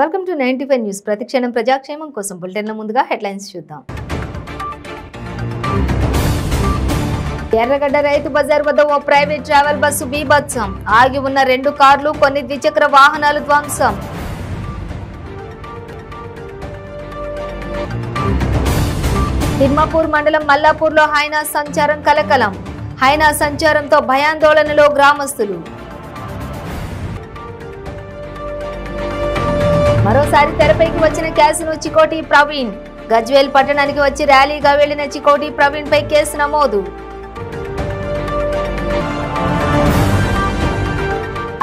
Welcome to 95 news. ప్రతిక్షణం ప్రజాక్షేమం కోసం బులెటిన్ల ముందుగా హెడ్లైన్స్ చూద్దాం. ఎర్రగడ్డ రైతు బజార్ వద్ద ఓ ప్రైవేట్ ట్రావెల్ బస్సు బీభత్సం. ఆగి ఉన్న 2 కార్లు, కొన్ని ద్విచక్ర వాహనాలు ధ్వంసం. తిమ్మాపూర్ మండలం మల్లాపూర్లో హైనా సంచారం కలకలం. హైనా సంచారంతో భయాందోళనలో గ్రామస్తులు. మరోసారి తెరపైకి వచ్చిన క్యాసినో చికోటి ప్రవీణ్. గజ్వేల్ పట్టణానికి వచ్చి ర్యాలీగా వెళ్లిన చికోటి ప్రవీణ్ పై కేసు నమోదు.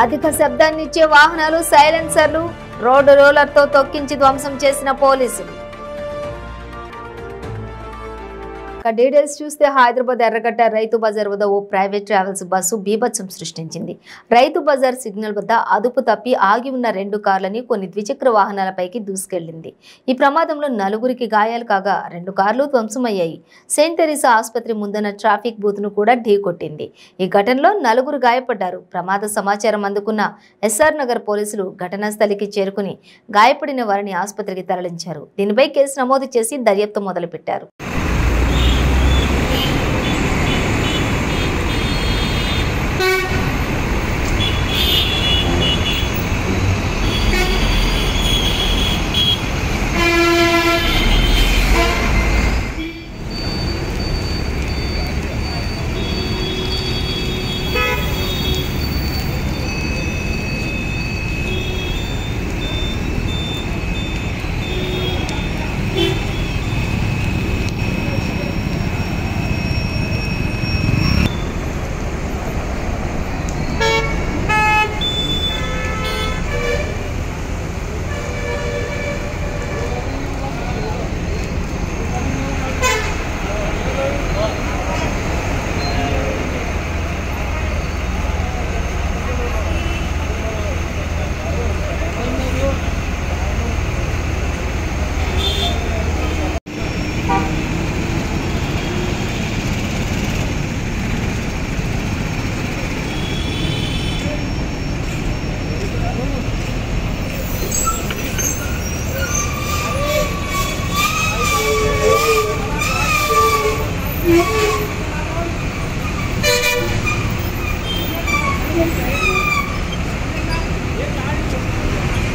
అధిక శబ్దాన్నిచ్చే వాహనాలు, సైలెన్సర్లు, రోడ్డు రోలర్తో తొక్కించి ధ్వంసం చేసిన పోలీసులు. డీటెయిల్స్ చూస్తే హైదరాబాద్ ఎర్రగడ్డ రైతు బజార్ వద్ద ఓ ప్రైవేట్ ట్రావెల్స్ బస్సు బీభత్సం సృష్టించింది. రైతు బజార్ సిగ్నల్ వద్ద అదుపు తప్పి ఆగి ఉన్న 2 కార్లని, కొన్ని ద్విచక్ర వాహనాలపైకి దూసుకెళ్లింది. ఈ ప్రమాదంలో 4గురికి గాయాలు కాగా 2 కార్లు ధ్వంసమయ్యాయి. సెయింట్ తెరీసా ఆసుపత్రి ముందున్న ట్రాఫిక్ బూత్ ను కూడా ఢీకొట్టింది. ఈ ఘటనలో 4గురు గాయపడ్డారు. ప్రమాద సమాచారం అందుకున్న ఎస్ఆర్ నగర్ పోలీసులు ఘటనా స్థలికి చేరుకుని గాయపడిన వారిని ఆసుపత్రికి తరలించారు. దీనిపై కేసు నమోదు చేసి దర్యాప్తు మొదలుపెట్టారు.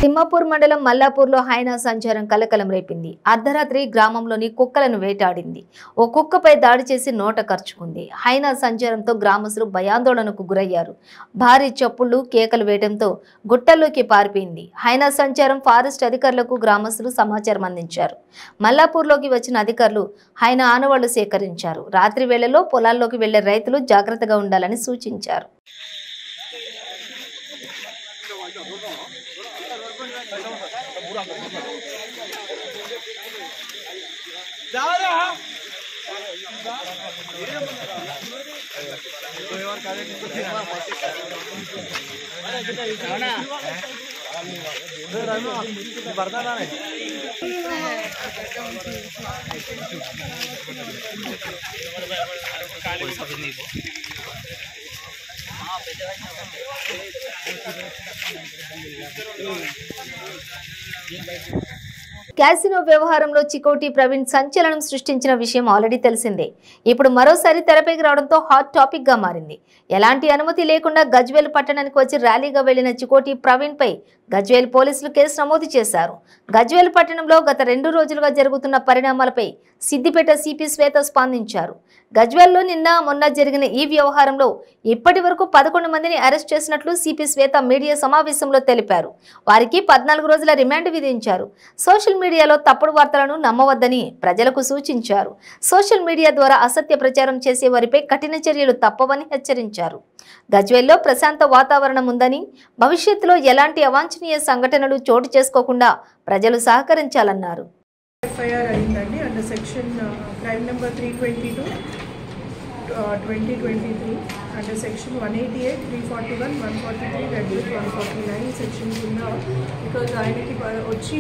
తిమ్మాపూర్ మండలం మల్లాపూర్లో హైనా సంచారం కలకలం రేపింది. అర్ధరాత్రి గ్రామంలోని కుక్కలను వేటాడింది. ఓ కుక్కపై దాడి చేసి నోట ఖర్చుకుంది. హైనా సంచారంతో గ్రామస్తులు భయాందోళనకు గురయ్యారు. భారీ చప్పుళ్లు, కేకలు వేయడంతో గుట్టల్లోకి పారిపోయింది. హైనా సంచారం ఫారెస్ట్ అధికారులకు గ్రామస్తులు సమాచారం అందించారు. మల్లాపూర్లోకి వచ్చిన అధికారులు హైనా ఆనవాళ్లు సేకరించారు. రాత్రి వేళల్లో పొలాల్లోకి వెళ్లే రైతులు జాగ్రత్తగా ఉండాలని సూచించారు. క్యాసినో వ్యవహారంలో చికోటి ప్రవీణ్ సంచలనం సృష్టించిన విషయం ఆల్రెడీ తెలిసిందే. ఇప్పుడు మరోసారి తెరపైకి రావడంతో హాట్ టాపిక్ గా మారింది. ఎలాంటి అనుమతి లేకుండా గజ్వేల్ పట్టణానికి వచ్చి ర్యాలీగా వెళ్లిన చికోటి ప్రవీణ్ పై గజ్వేల్ పోలీసులు కేసు నమోదు చేశారు. గజ్వేల్ పట్టణంలో గత 2 రోజులుగా జరుగుతున్న పరిణామాలపై సిద్దిపేట సిపి శ్వేత స్పందించారు. గజ్వేల్లో నిన్న మొన్న జరిగిన ఈ వ్యవహారంలో ఇప్పటి వరకు 11 మందిని అరెస్ట్ చేసినట్లు సిపి శ్వేత మీడియా సమావేశంలో తెలిపారు. వారికి 14 రోజుల రిమాండ్ విధించారు. సోషల్ మీడియాలో తప్పుడు వార్తలను నమ్మవద్దని ప్రజలకు సూచించారు. సోషల్ మీడియా ద్వారా అసత్య ప్రచారం చేసే వారిపై కఠిన చర్యలు తప్పవని హెచ్చరించారు. గజ్వేల్లో ప్రశాంత వాతావరణం ఉందని, భవిష్యత్తులో ఎలాంటి అవాంఛనీయ సంఘటనలు చోటు చేసుకోకుండా ప్రజలు సహకరించాలన్నారు. FIR అయిందండి under section crime number 322 2023 under section 188, 341, 143, reduce 149 section కింద బికాజ్ ఆయనకి వచ్చి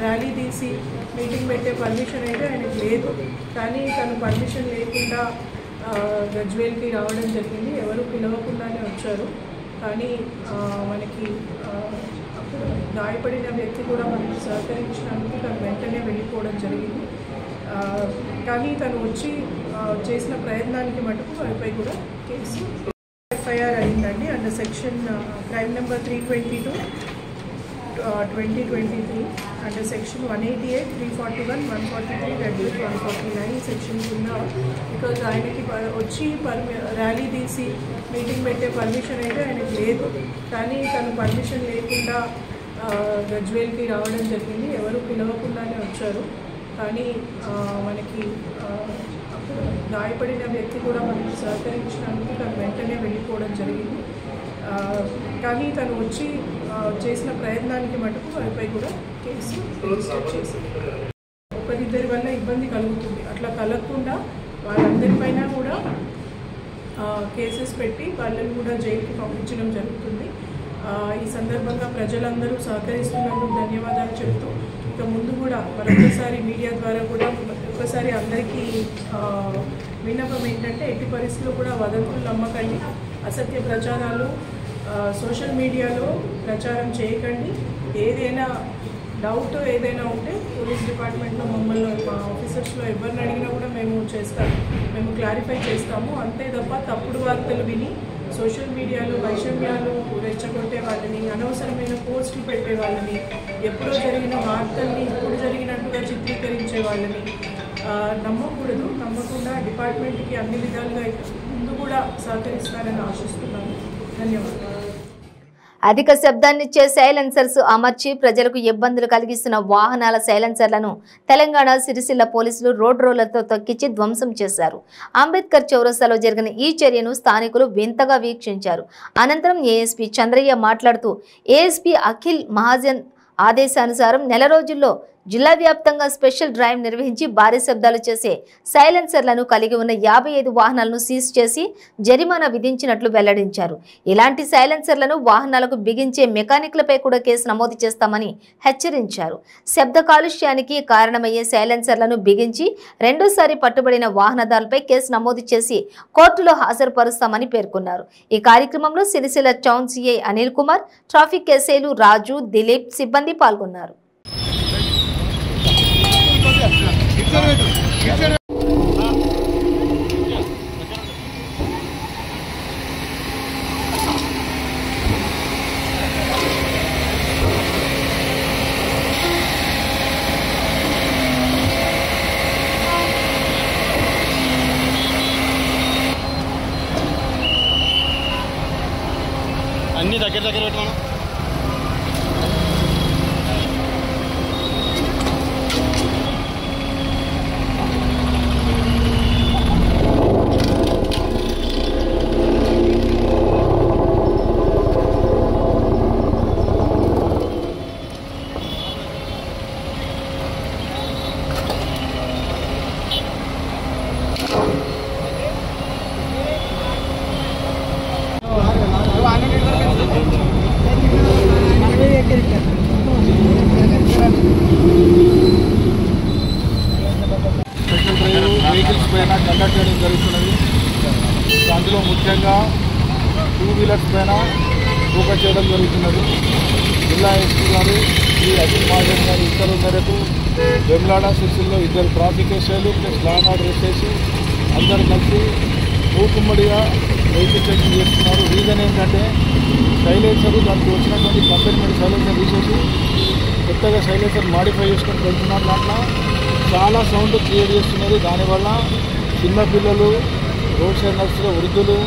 ర్యాలీ తీసి మీటింగ్ పెట్టే పర్మిషన్ అయితే ఆయనకి లేదు. కానీ తను పర్మిషన్ లేకుండా గజ్వేల్కి రావడం జరిగింది. ఎవరు పిలవకుండానే వచ్చారు. కానీ మనకి గాయపడిన వ్యక్తి కూడా మనకు సహకరించినందుకు తను వెంటనే వెళ్ళిపోవడం జరిగింది. కానీ తను వచ్చి చేసిన ప్రయత్నానికి మటుకు వారిపై కూడా కేసు ఎఫ్ఐఆర్ అయిందండి. Under section crime number 322/2023 under section 188, 341, 143, reduce 149 section కింద బికాజ్ ఆయనకి వచ్చి ర్యాలీ తీసి మీటింగ్ పెట్టే పర్మిషన్ అయితే ఆయనకు లేదు. కానీ తను పర్మిషన్ లేకుండా గజ్వేల్కి రావడం జరిగింది. ఎవరు పిలవకుండానే వచ్చారు. కానీ మనకి గాయపడిన వ్యక్తి కూడా మనకు సహకరించినందుకు తను వెంటనే వెళ్ళిపోవడం జరిగింది. కానీ తను వచ్చి చేసిన ప్రయత్నానికి మటుకు వారిపై కూడా కేసు రిజిస్టర్ చేసింది. ఒకరిద్దరి వల్ల ఇబ్బంది కలుగుతుంది. అట్లా కలగకుండా వాళ్ళందరిపైన కూడా కేసెస్ పెట్టి వాళ్ళని కూడా జైలుకి పంపించడం జరుగుతుంది. ఈ సందర్భంగా ప్రజలందరూ సహకరిస్తున్నందుకు ధన్యవాదాలు చెప్తూ ఇక ముందు కూడా మరొకసారి మీడియా ద్వారా కూడా ఒకసారి అందరికీ విన్నపం ఏంటంటే ఎట్టి పరిస్థితుల్లో కూడా వదంతులు నమ్మకండి, అసత్య ప్రచారాలు సోషల్ మీడియాలో ప్రచారం చేయకండి. ఏదైనా డౌట్ ఏదైనా ఉంటే పోలీస్ డిపార్ట్మెంట్లో మమ్మల్ని మా ఆఫీసర్స్లో ఎవరిని అడిగినా కూడా మేము క్లారిఫై చేస్తాము. అంతే తప్ప తప్పుడు వార్తలు విని సోషల్ మీడియాలో వైషమ్యాలు రెచ్చగొట్టే వాళ్ళని, అనవసరమైన పోస్టులు పెట్టే వాళ్ళని, ఎప్పుడో జరిగిన వార్తల్ని ఇప్పుడు జరిగినట్టుగా చిత్రీకరించే వాళ్ళని నమ్మకూడదు. నమ్మకుండా డిపార్ట్మెంట్కి అన్ని విధాలుగా ముందు కూడా సహకరిస్తారని ఆశిస్తున్నాను. ధన్యవాదాలు. అధిక శబ్దాన్నిచ్చే సైలెన్సర్స్ అమర్చి ప్రజలకు ఇబ్బందులు కలిగిస్తున్న వాహనాల సైలెన్సర్లను తెలంగాణ సిరిసిల్ల పోలీసులు రోడ్ రోలర్తో తొక్కించి ధ్వంసం చేశారు. అంబేద్కర్ చౌరస్తాలో జరిగిన ఈ చర్యను స్థానికులు వింతగా వీక్షించారు. అనంతరం ఏఎస్పీ చంద్రయ్య మాట్లాడుతూ ఏఎస్పీ అఖిల్ మహాజన్ ఆదేశానుసారం నెల రోజుల్లో జిల్లా వ్యాప్తంగా స్పెషల్ డ్రైవ్ నిర్వహించి భారీ శబ్దాలు చేసే సైలెన్సర్లను కలిగి ఉన్న 55 వాహనాలను సీజ్ చేసి జరిమానా విధించినట్లు వెల్లడించారు. ఇలాంటి సైలెన్సర్లను వాహనాలకు బిగించే మెకానిక్లపై కూడా కేసు నమోదు చేస్తామని హెచ్చరించారు. శబ్ద కాలుష్యానికి కారణమయ్యే సైలెన్సర్లను బిగించి రెండోసారి పట్టుబడిన వాహనదారులపై కేసు నమోదు చేసి కోర్టులో హాజరుపరుస్తామని పేర్కొన్నారు. ఈ కార్యక్రమంలో Sircilla town CI Anil Kumar, traffic ఎస్ఐలు రాజు, దిలీప్ సిబ్బంది పాల్గొన్నారు. అన్ని దగ్గర పెట్టమను. వెహికల్స్ పైన కండక్ట్ చేయడం జరుగుతున్నది. అందులో ముఖ్యంగా 2 వీలర్స్ పైన ఫోకస్ చేయడం జరుగుతున్నది. జిల్లా ఎస్పీ గారు శ్రీ అఖిల్ మహాజన్ గారి ఉత్తర్వుల మేరకు వెమ్లాడ సిరిసిల్లో 2 ట్రాఫిక్ ఎస్ఐలు plus law and order SIC అందరూ కలిసి మూకుమ్మడిగా వెహికల్ చెకింగ్ చేస్తున్నారు. రీజన్ ఏంటంటే సైలెన్సర్ దానికి వచ్చినటువంటి కంపెనీ సైలెన్సర్ తీసేసి కొత్తగా సైలెన్సర్ మాడిఫై చేసుకొని వెళ్తున్నారు. దాంట్లో చాలా సౌండ్ క్రియేట్ చేస్తున్నది. దానివల్ల చిన్నపిల్లలు, రోడ్ సైడ్ నడుస్తున్న వృద్ధులు,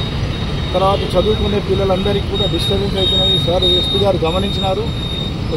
తర్వాత చదువుకునే పిల్లలందరికీ కూడా డిస్టర్బెన్స్ అవుతున్నది. సార్ ఎస్పీ గారు గమనించినారు.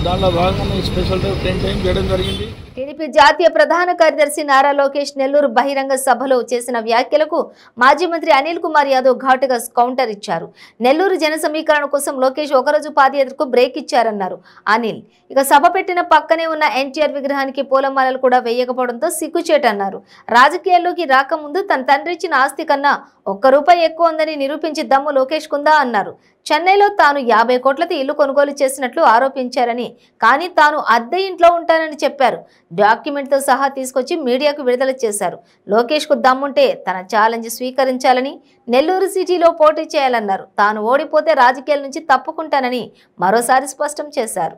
దాంట్లో భాగంగా స్పెషల్ డ్రైవ్ 10 టైం చేయడం జరిగింది. టీడీపీ జాతీయ ప్రధాన కార్యదర్శి నారా లోకేష్ నెల్లూరు బహిరంగ సభలో చేసిన వ్యాఖ్యలకు మాజీ మంత్రి అనిల్ కుమార్ యాదవ్ ఘాటుగా కౌంటర్ ఇచ్చారు. నెల్లూరు జన సమీకరణ కోసం లోకేష్ ఒకరోజు పాదయాత్రకు బ్రేక్ ఇచ్చారన్నారు అనిల్. ఇక సభ పెట్టిన పక్కనే ఉన్న ఎన్టీఆర్ విగ్రహానికి పూలమాలలు కూడా వేయకపోవడంతో సిగ్గుచేటన్నారు. రాజకీయాల్లోకి రాకముందు తన తండ్రి ఇచ్చిన ఆస్తి కన్నా ₹1 ఎక్కువ ఉందని నిరూపించి దమ్ము లోకేష్ కుందా అన్నారు. చెన్నైలో తాను 50 కోట్లతో ఇల్లు కొనుగోలు చేసినట్లు ఆరోపించారని, కానీ తాను అద్దె ఇంట్లో ఉంటానని చెప్పారు. డాక్యుమెంట్తో సహా తీసుకొచ్చి మీడియాకు విడుదల చేశారు. లోకేష్కు దమ్ముంటే తన ఛాలెంజ్ స్వీకరించాలని, నెల్లూరు సిటీలో పోటీ చేయాలన్నారు. తాను ఓడిపోతే రాజకీయాల నుంచి తప్పుకుంటానని మరోసారి స్పష్టం చేశారు.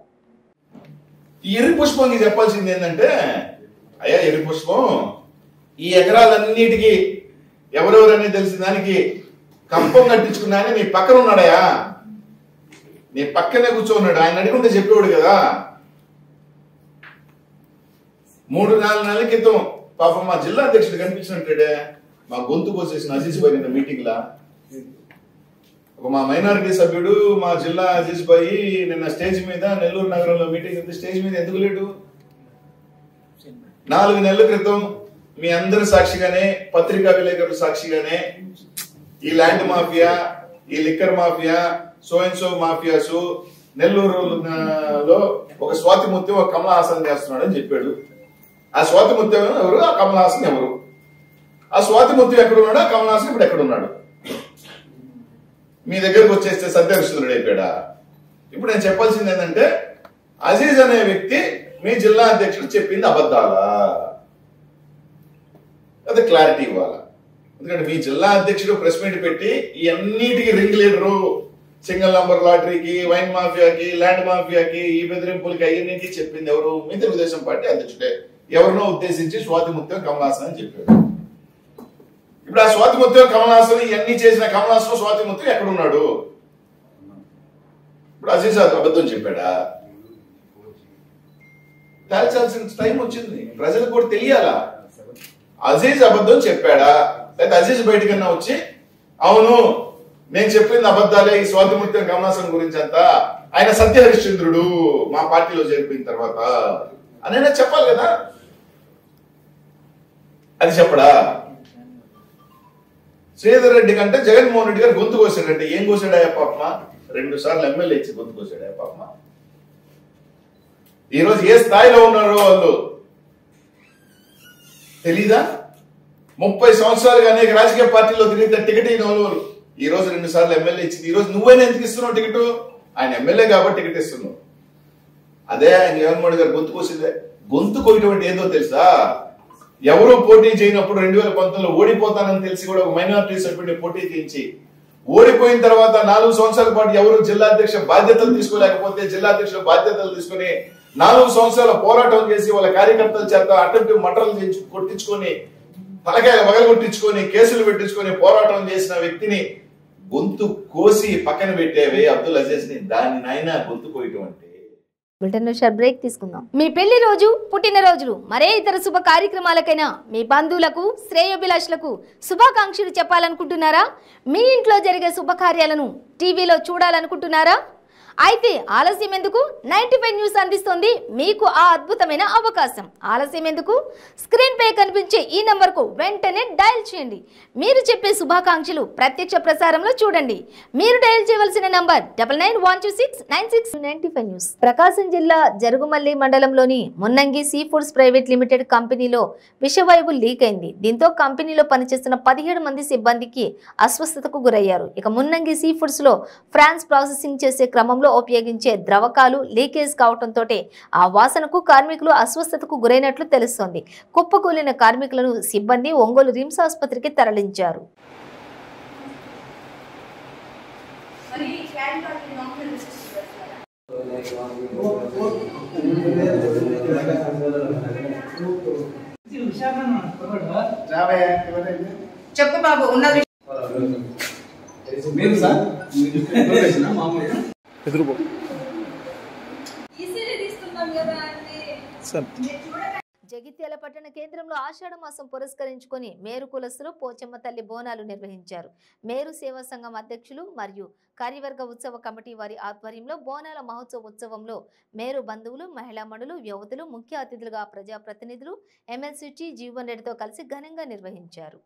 ఈ ఎర్రి పుష్పంకి చెప్పాల్సింది ఏంటంటే, అయ్యా ఎర్రి పుష్పం, ఈ ఎకరాలన్నిటికీ ఎవరెవరని తెలిసిన దానికి కంపం కట్టించుకున్నా నీ పక్కన ఉన్నాడయా, నీ పక్కనే కూర్చోన్నాడు. ఆయన అడుగుంటే చెప్పేవాడు కదా. 3-4 నెలల క్రితం పాపం మా జిల్లా అధ్యక్షుడు కనిపించినట్టే మా గొంతు కోసేసిన అజీజ్ భాయ్ నిన్న మీటింగ్ లా. మా మైనారిటీ సభ్యుడు మా జిల్లా అజీజ్ భాయ్ నిన్న స్టేజ్ మీద నెల్లూరు నగరంలో మీటింగ్ ఉంది. స్టేజ్ మీద ఎందుకు లేడు? 4 నెలల క్రితం మీ అందరి సాక్షిగానే, పత్రికా విలేకరుల సాక్షిగానే ఈ ల్యాండ్ మాఫియా, ఈ liquor mafia, so and so mafias నెల్లూరులో ఒక స్వాతి ముత్యం, ఒక కమల్ హాసన్ చేస్తున్నాడు అని చెప్పాడు. ఆ స్వాతి ముత్యం ఎవరు? ఆ కమల్ హాసన్ ఎవరు? ఆ స్వాతి ముత్యం ఎక్కడున్నాడు? ఆ కమల్ హాసన్ ఇప్పుడు ఎక్కడున్నాడు? మీ దగ్గరకు వచ్చేస్తే సత్యహరిశ్చంద్రుడు అయిపోయాడా? ఇప్పుడు నేను చెప్పాల్సింది ఏంటంటే, అజీజ్ అనే వ్యక్తి మీ జిల్లా అధ్యక్షుడు చెప్పింది అబద్ధాలా? అది క్లారిటీ ఇవ్వాలా. ఎందుకంటే మీ జిల్లా అధ్యక్షుడు ప్రెస్ మీట్ పెట్టి ఈ అన్నిటికీ రింగ్ లీడరు, సింగిల్ నంబర్ లాటరీకి, వైన్ మాఫియాకి, ల్యాండ్ మాఫియాకి, ఈ బెదిరింపులకి అన్నింటికి చెప్పింది ఎవరు? మీ తెలుగుదేశం పార్టీ అధ్యక్షుడే. ఎవరినో ఉద్దేశించి స్వాతి ముత్యం కమల్ హాసన్ అని చెప్పాడు. ఇప్పుడు ఆ స్వాతి ముత్యం కమల్ హాసన్ ఇవన్నీ చేసిన కమల్ హాసన్ స్వాతి ముత్యం ఎక్కడున్నాడు? ఇప్పుడు అజీజ్ అబద్ధం చెప్పాడా? తేల్చాల్సిన టైం వచ్చింది. ప్రజలకు కూడా తెలియాలా అజీజ్ అబద్ధం చెప్పాడా, లేదా అజీజ్ బయటకన్నా వచ్చి అవును నేను చెప్పింది అబద్ధాలే, ఈ స్వాతి ముత్యం కమల్ హాసన్ గురించి అంతా, ఆయన సత్యహరిశ్చంద్రుడు మా పార్టీలో చేరిపోయిన తర్వాత అని చెప్పాలి కదా. అది చెప్పడా? శ్రీధర్ రెడ్డి కంటే జగన్మోహన్ రెడ్డి గారు గొంతు కోసాడంటే ఏం కోసాడా పాపమా? 2 సార్లు ఎమ్మెల్యే ఇచ్చి గొంతు కోసాడా పాపమా? ఈరోజు ఏ స్థాయిలో ఉన్నారో వాళ్ళు తెలీదా? 30 సంవత్సరాలుగా అనేక రాజకీయ పార్టీల్లో తిరిగితే టికెట్ అయిన వాళ్ళు ఈ రోజు 2 సార్లు ఎమ్మెల్యే ఇచ్చింది. ఈ రోజు నువ్వైనా ఎందుకు ఇస్తున్నావు టికెట్? ఆయన ఎమ్మెల్యే కాబట్టి టికెట్ ఇస్తున్నావు. అదే ఆయన జగన్మోహన్ గారు గొంతు కోసిందే. గొంతు కోయటం అంటే ఏందో తెలుసా? ఎవరు పోటీ చేయనప్పుడు 2019లో ఓడిపోతానని తెలిసి కూడా ఒక మైనారిటీ సభ్యుడిని పోటీ చేయించి ఓడిపోయిన తర్వాత 4 సంవత్సరాల పాటు ఎవరు జిల్లా అధ్యక్ష బాధ్యతలు తీసుకోలేకపోతే జిల్లా అధ్యక్షుల బాధ్యతలు తీసుకుని 4 సంవత్సరాల పోరాటం చేసి వాళ్ళ కార్యకర్తల చేత అటెంప్టివ్ మర్డర్లు కొట్టించుకొని, తలకాయ వగలగొట్టించుకొని, కేసులు పెట్టించుకొని పోరాటం చేసిన వ్యక్తిని గొంతు కోసి పక్కన పెట్టేవే అబ్దుల్ అజీజ్ ని, దాన్ని నాయన గొంతు కోయటం అంటే. బ్రేక్ తీసుకుందాం. మీ పెళ్లి రోజు, పుట్టినరోజులు, మరే ఇతర శుభ కార్యక్రమాలకైనా మీ బంధువులకు, శ్రేయోభిలాషులకు శుభాకాంక్షలు చెప్పాలనుకుంటున్నారా? మీ ఇంట్లో జరిగే శుభకార్యాలను టీవీలో చూడాలనుకుంటున్నారా? అయితే ఆలస్యం ఎందుకు? 95 న్యూస్ అందిస్తోంది మీకు ఆ అద్భుతమైన అవకాశం. ఆలస్యం ఎందుకు? స్క్రీన్ పై కనిపించే ఈ నంబర్కు వెంటనే డయల్ చేయండి. మీరు చెప్పే శుభాకాంక్షలు ప్రత్యక్ష ప్రసారంలో చూడండి. మీరు డయల్ చేయవలసిన నంబర్ 9912696995 న్యూస్. ప్రకాశం జిల్లా జరుగుమల్లి మండలంలోని Munnangi sea foods private limited కంపెనీలో విషవాయువు లీక్ అయింది. దీంతో కంపెనీలో పనిచేస్తున్న 17 మంది సిబ్బందికి అస్వస్థతకు గురయ్యారు. ఇక మున్నంగి సీ ఫుడ్స్ లో ఫ్రాన్స్ ప్రాసెసింగ్ చేసే క్రమంలో ఉపయోగించే ద్రవకాలు లీకేజ్ కావడంతో ఆ వాసనకు కార్మికులు అస్వస్థతకు గురైనట్లు తెలుస్తోంది. కుప్పకూలిన కార్మికులను సిబ్బంది ఒంగోలు రిమ్స్ ఆసుపత్రికి తరలించారు. చెప్పు బాబు ఉన్నది జగిత్యాల పట్టణ కేంద్రంలో ఆషాఢ మాసం పురస్కరించుకొని మేరు కులస్తులు పోచమ్మ తల్లి బోనాలు నిర్వహించారు. మేరు సేవా సంఘం అధ్యక్షులు మరియు కార్యవర్గ ఉత్సవ కమిటీ వారి ఆధ్వర్యంలో బోనాల మహోత్సవ ఉత్సవంలో మేరు బంధువులు, మహిళా మణులు, యువతులు, ముఖ్య అతిథులుగా ప్రజాప్రతినిధులు, ఎమ్మెల్సీ జీవన్ రెడ్డితో కలిసి ఘనంగా నిర్వహించారు.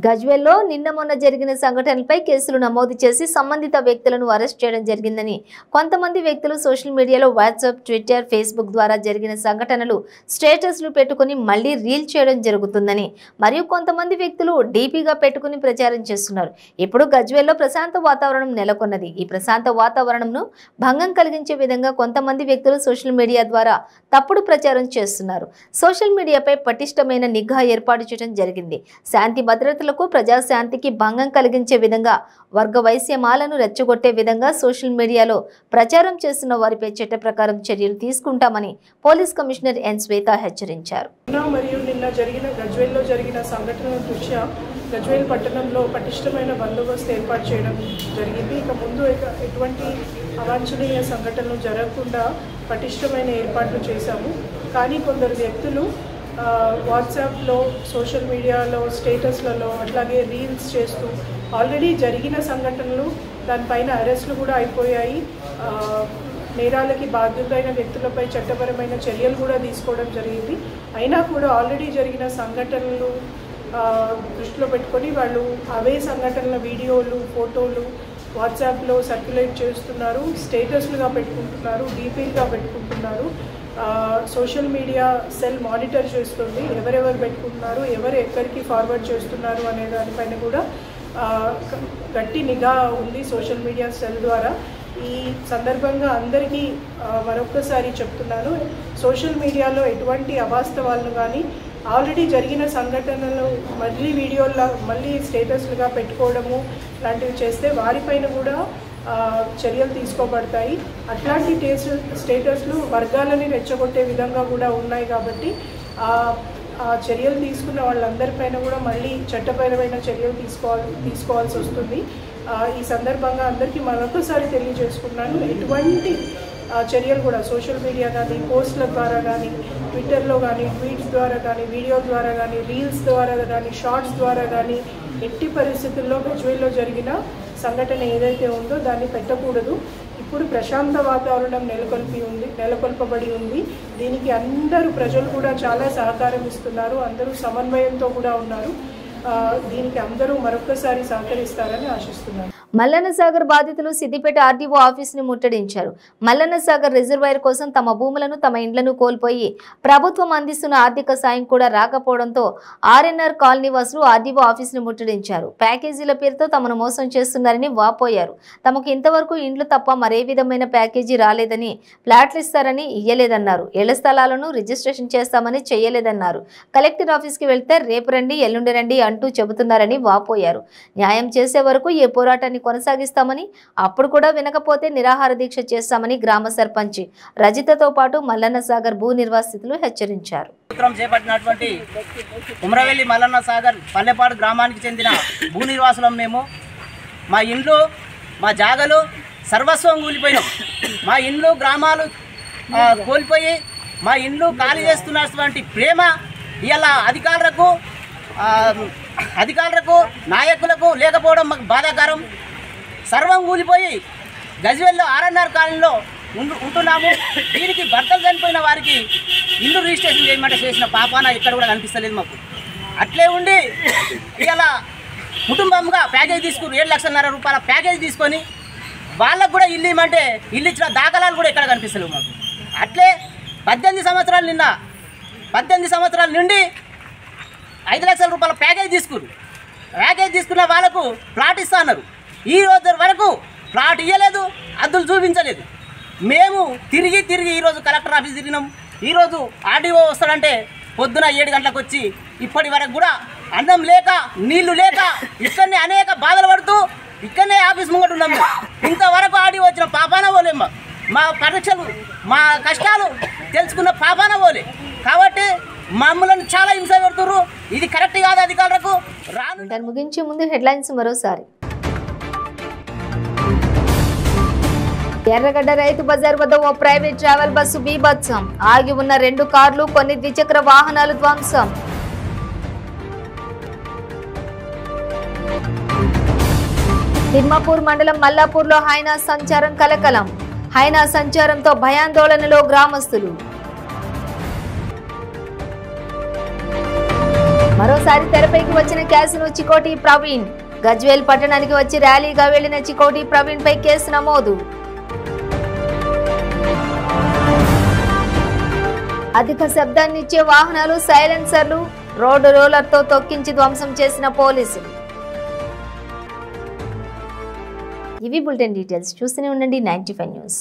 గజ్వేల్లో నిన్న మొన్న జరిగిన సంఘటనలపై కేసులు నమోదు చేసి సంబంధిత వ్యక్తులను అరెస్ట్ చేయడం జరిగిందని, కొంతమంది వ్యక్తులు సోషల్ మీడియాలో వాట్సాప్, ట్విట్టర్, ఫేస్బుక్ ద్వారా జరిగిన సంఘటనలు స్టేటస్లు పెట్టుకుని మళ్లీ రీల్ చేయడం జరుగుతుందని, మరియు కొంతమంది వ్యక్తులు డీపీగా పెట్టుకుని ప్రచారం చేస్తున్నారు. ఇప్పుడు గజ్వేల్లో ప్రశాంత వాతావరణం నెలకొన్నది. ఈ ప్రశాంత వాతావరణంను భంగం కలిగించే విధంగా కొంతమంది వ్యక్తులు సోషల్ మీడియా ద్వారా తప్పుడు ప్రచారం చేస్తున్నారు. సోషల్ మీడియాపై పటిష్టమైన నిఘా ఏర్పాటు చేయడం జరిగింది. శాంతి భద్రతలకు, ప్రజాశాంతికి భంగం కలిగించే విధంగా, వర్గ వైషమ్యాలను రెచ్చగొట్టే విధంగా సోషల్ మీడియాలో ప్రచారం చేస్తున్న వారిపై చట్ట ప్రకారం చర్యలు తీసుకుంటామని పోలీస్ కమిషనర్ ఎన్ శ్వేత హెచ్చరించారు. మరియు నిన్న జరిగిన గజ్వేల్లో జరిగిన సంఘటనల దృష్ట్యా గజ్వేల్ పట్టణంలో పటిష్టమైన బందోబస్తు ఏర్పాటు చేయడం జరిగింది. ఇక ముందు ఎటువంటి అవాంఛనీయ సంఘటనలు జరగకుండా పటిష్టమైన ఏర్పాట్లు చేశాము. కానీ కొందరు వ్యక్తులు వాట్సాప్లో, సోషల్ మీడియాలో, స్టేటస్లలో, అట్లాగే రీల్స్ చేస్తూ ఆల్రెడీ జరిగిన సంఘటనలు, దానిపైన అరెస్టులు కూడా అయిపోయాయి. నేరాలకి బాధ్యులైన వ్యక్తులపై చట్టపరమైన చర్యలు కూడా తీసుకోవడం జరిగింది. అయినా కూడా ఆల్రెడీ జరిగిన సంఘటనలు దృష్టిలో పెట్టుకొని వాళ్ళు అవే సంఘటనల వీడియోలు, ఫోటోలు వాట్సాప్లో సర్క్యులేట్ చేస్తున్నారు, స్టేటస్లుగా పెట్టుకుంటున్నారు, డీపీలుగా పెట్టుకుంటున్నారు. సోషల్ మీడియా సెల్ మానిటర్ చేస్తుంది ఎవరెవరు పెట్టుకుంటున్నారు, ఎవరు ఎక్కడికి ఫార్వర్డ్ చేస్తున్నారు అనే దానిపైన కూడా గట్టి నిఘా ఉంది సోషల్ మీడియా సెల్ ద్వారా. ఈ సందర్భంగా అందరికీ మరొకసారి చెప్తున్నాను, సోషల్ మీడియాలో ఎటువంటి అవాస్తవాలను కానీ, ఆల్రెడీ జరిగిన సంఘటనలు మళ్ళీ వీడియోలా, మళ్ళీ స్టేటస్లుగా పెట్టుకోవడము లాంటివి చేస్తే వారిపైన కూడా చర్యలు తీసుకోబడతాయి. అట్లాంటి స్టేటస్లు వర్గాలని రెచ్చగొట్టే విధంగా కూడా ఉన్నాయి. కాబట్టి ఆ చర్యలు తీసుకున్న వాళ్ళందరిపైన కూడా మళ్ళీ చట్టపరమైన చర్యలు తీసుకోవాల్సి వస్తుంది. ఈ సందర్భంగా అందరికీ మరొకసారి తెలియజేసుకున్నాను, ఎటువంటి చర్యలు కూడా సోషల్ మీడియా కానీ, పోస్టుల ద్వారా కానీ, ట్విట్టర్లో కానీ, ట్వీట్స్ ద్వారా కానీ, వీడియో ద్వారా కానీ, రీల్స్ ద్వారా కానీ, షార్ట్స్ ద్వారా కానీ ఎట్టి పరిస్థితుల్లో గజ్వేల్లో జరిగిన సంఘటన ఏదైతే ఉందో దాన్ని పెట్టకూడదు. ఇప్పుడు ప్రశాంత వాతావరణం నెలకొల్పబడి ఉంది. దీనికి అందరూ ప్రజలు కూడా చాలా సహకారం ఇస్తున్నారు, అందరూ సమన్వయంతో కూడా ఉన్నారు. దీనికి అందరూ మరొకసారి సహకరిస్తారని ఆశిస్తున్నాను. మల్లన్న సాగర్ బాధితులు సిద్దిపేట ఆర్డీఓ ఆఫీసును ముట్టడించారు. మల్లన్న సాగర్ రిజర్వాయర్ కోసం తమ భూములను, తమ ఇండ్లను కోల్పోయి ప్రభుత్వం అందిస్తున్న ఆర్థిక సాయం కూడా రాకపోవడంతో ఆర్ఎన్ఆర్ కాలనీ వాసులు ఆర్డీఓ ఆఫీసును ముట్టడించారు. ప్యాకేజీల పేరుతో తమను మోసం చేస్తున్నారని వాపోయారు. తమకు ఇంతవరకు ఇండ్లు తప్ప మరే విధమైన ప్యాకేజీ రాలేదని, ఫ్లాట్లు ఇస్తారని ఇయ్యలేదన్నారు. ఇళ్ల స్థలాలను రిజిస్ట్రేషన్ చేస్తామని చేయలేదన్నారు. కలెక్టర్ ఆఫీస్కి వెళ్తే రేపు రండి, ఎల్లుండి రండి అంటూ చెబుతున్నారని వాపోయారు. న్యాయం చేసే వరకు ఈ పోరాటాన్ని కొనసాగిస్తామని, అప్పుడు కూడా వినకపోతే నిరాహార దీక్ష చేస్తామని గ్రామ సర్పంచ్ రజితతో పాటు మల్లన్న సాగర్ భూ నిర్వాసితులు హెచ్చరించారు. చేపట్టినటువంటి కుమరవెల్లి మల్లన్న సాగర్ పల్లెపాడు గ్రామానికి చెందిన భూ నిర్వాసులం మేము. మా ఇండ్లు, మా జాగలు సర్వస్వం కూలిపోయినాం. మా ఇండ్లు, గ్రామాలు కోల్పోయి మా ఇండ్లు ఖాళీ చేస్తున్నటువంటి ప్రేమ ఇలా అధికారులకు, నాయకులకు లేకపోవడం మాకు బాధాకరం. సర్వం కూలిపోయి గజ్వేల్లో ఆర్ఎన్ఆర్ కాలనీలో ఉంటున్నాము. దీనికి భర్తలు చనిపోయిన వారికి ఇల్లు రిజిస్ట్రేషన్ చేయమంటే చేసిన పాపాన ఇక్కడ కూడా కనిపిస్తలేదు మాకు. అట్లే ఉండి ఇలా కుటుంబంగా ప్యాకేజ్ తీసుకుని 7,00,000 రూపాయల ప్యాకేజ్ తీసుకొని వాళ్ళకు కూడా ఇల్లు ఇవ్వమంటే ఇల్లు ఇచ్చిన దాఖలాలు కూడా ఇక్కడ కనిపిస్తలేవు మాకు. అట్లే 18 సంవత్సరాల నుండి 5,00,000 రూపాయల ప్యాకేజ్ తీసుకున్న వాళ్ళకు ప్లాట్ ఇస్తా అన్నారు. ఈ రోజు వరకు ప్లాట్ ఇవ్వలేదు, అద్దులు చూపించలేదు. మేము తిరిగి ఈరోజు కలెక్టర్ ఆఫీస్ తిరిగినాం. ఈరోజు ఆర్డీఓ వస్తాడంటే పొద్దున 7 గంటలకు వచ్చి ఇప్పటి వరకు కూడా అన్నం లేక, నీళ్లు లేక ఇక్కడనే అనేక బాధలు పడుతూ ఇక్కడనే ఆఫీస్ ముంగట ఉన్నాము. ఇంతవరకు ఆర్డీఓ వచ్చిన పాపాన పోలేమ్మా. మా పరీక్షలు, మా కష్టాలు తెలుసుకున్న పాపాన పోలే. కాబట్టి మమ్మల్ని చాలా హింస పెడుతున్నారు. ఇది కరెక్ట్ కాదు. అధికారులకు ముగించే ముందు హెడ్లైన్స్ మరోసారి. ఎర్రగడ్డ రైతు బజార్ వద్ద ఓ ప్రైవేట్ ట్రావెల్ బస్సు బీభత్సం. ఆగి ఉన్న 2 కార్లు, కొన్ని ద్విచక్ర వాహనాలు ధ్వంసం. తిమ్మాపూర్ మండలం మల్లాపూర్లో హైనా సంచారం కలకలం. హైనా సంచారంతో భయాందోళనలో గ్రామస్తులు. మరోసారి తెరపైకి వచ్చిన క్యాసినో చికోటి ప్రవీణ్. గజ్వేల్ పట్టణానికి వచ్చి ర్యాలీగా వెళ్లిన చికోటి ప్రవీణ్ పై కేసు నమోదు. అధిక శబ్దాన్నిచ్చే వాహనాలు, సైలెన్సర్లు, రోడ్డు రోలర్తో తొక్కించి ధ్వంసం చేసిన పోలీసులు. ఇవి బులెటిన్ డీటెయిల్స్. చూస్తూనే ఉండండి 95 న్యూస్.